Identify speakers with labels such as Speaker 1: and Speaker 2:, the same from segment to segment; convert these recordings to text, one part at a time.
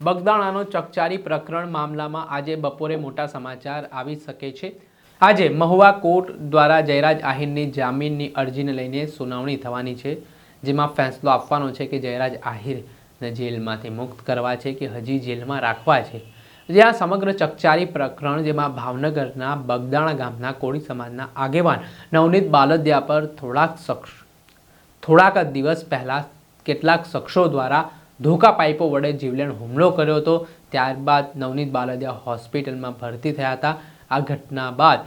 Speaker 1: બગદાણાનો ચકચારી પ્રકરણ મામલામાં આજે બપોરે મોટા સમાચાર આવી શકે છે। આજે મહુવા કોર્ટ દ્વારા જયરાજ આહિરની જામીનની અરજીને લઈને સુનાવણી થવાની છે, જેમાં ફેસલો આપવાનો છે કે જયરાજ આહિરને જેલમાંથી મુક્ત કરવા છે કે હજી જેલમાં રાખવા છે। જે આ સમગ્ર ચકચારી પ્રકરણ જેમાં ભાવનગરના બગદાણા ગામના કોળી સમાજના આગેવાન નવનીત બાલદિયા પર થોડાક દિવસ પહેલા કેટલાક શખ્સો દ્વારા ધોકા પાઇપો વડે જીવલેણ હુમલો કર્યો હતો। ત્યારબાદ નવનીત બાલદિયા હોસ્પિટલમાં ભરતી થયા હતા। આ ઘટના બાદ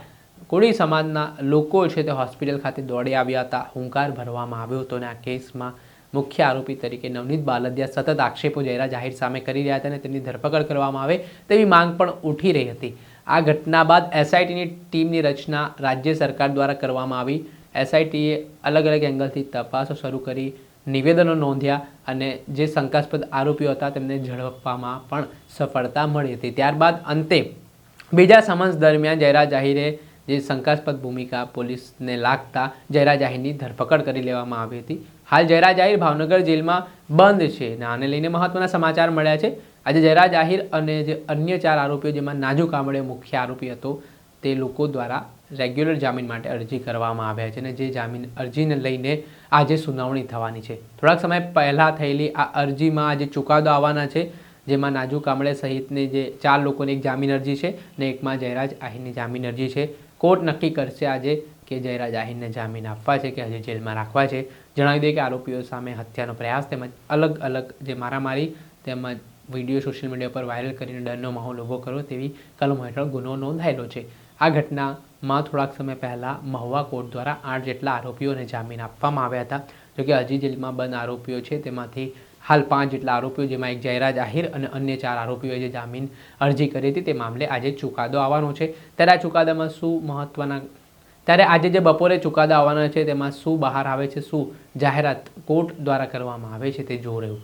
Speaker 1: કોળી સમાજના લોકો છે તે હોસ્પિટલ ખાતે દોડી આવ્યા હતા। હુંકાર ભરવામાં આવ્યો હતો અને આ કેસમાં મુખ્ય આરોપી તરીકે નવનીત બાલદિયા સતત આક્ષેપો જયરાજ આહિર સામે કરી રહ્યા હતા અને તેમની ધરપકડ કરવામાં આવે તેવી માંગ પણ ઉઠી રહી હતી। આ ઘટના બાદ એસઆઈટીની ટીમની રચના રાજ્ય સરકાર દ્વારા કરવામાં આવી। એસઆઈટીએ અલગ અલગ એંગલથી તપાસો શરૂ કરી, નિવેદનો નોંધ્યા અને જે શંકાસ્પદ આરોપીઓ હતા તેમને ઝડપવામાં પણ સફળતા મળી હતી। ત્યારબાદ અંતે બીજા સમન્સ દરમિયાન જયરાજ આહિરે જે શંકાસ્પદ ભૂમિકા પોલીસને લાગતા જયરાજ આહિરની ધરપકડ કરી લેવામાં આવી હતી। હાલ જયરાજ આહિર ભાવનગર જેલમાં બંધ છે અને આને લઈને મહત્વના સમાચાર મળ્યા છે। આજે જયરાજ આહિર અને જે અન્ય 4 આરોપીઓ જેમાં નાજુ કામડે મુખ્ય આરોપી હતો તે લોકો દ્વારા રેગ્યુલર જામીન માટે અરજી કરવામાં આવ્યા છે અને જે જામીન અરજીને લઈને આજે સુનાવણી થવાની છે। થોડાક સમય પહેલાં થયેલી આ અરજીમાં આજે ચુકાદો આવવાના છે, જેમાં નાજુ કામડે સહિતની જે 4 લોકોની એક જામીન અરજી છે અને એકમાં જયરાજ આહિરની જામીન અરજી છે। કોર્ટ નક્કી કરશે આજે કે જયરાજ આહિરને જામીન આપવા છે કે હજી જેલમાં રાખવા છે। જણાવી દઈએ કે આરોપીઓ સામે હત્યાનો પ્રયાસ તેમજ અલગ અલગ જે મારામારી તેમજ વિડીયો સોશિયલ મીડિયા પર વાયરલ કરીને ડરનો માહોલ ઊભો કર્યો તેવી કલમો હેઠળ ગુનો નોંધાયેલો છે। આ ઘટનામાં થોડાક સમય પહેલાં મહુવા કોર્ટ દ્વારા 8 જેટલા આરોપીઓને જામીન આપવામાં આવ્યા હતા। જોકે હજી જેલમાં બંધ આરોપીઓ છે તેમાંથી હાલ 5 જેટલા આરોપીઓ, જેમાં એક જયરાજ આહિર અને અન્ય 4 આરોપીઓએ જે જામીન અરજી કરી હતી તે મામલે આજે ચુકાદો આવવાનો છે। ત્યારે આ ચુકાદામાં આજે જે બપોરે ચુકાદો આવવાનો છે તેમાં શું બહાર આવે છે, શું જાહેરાત કોર્ટ દ્વારા કરવામાં આવે છે તે જોઈ રહ્યું।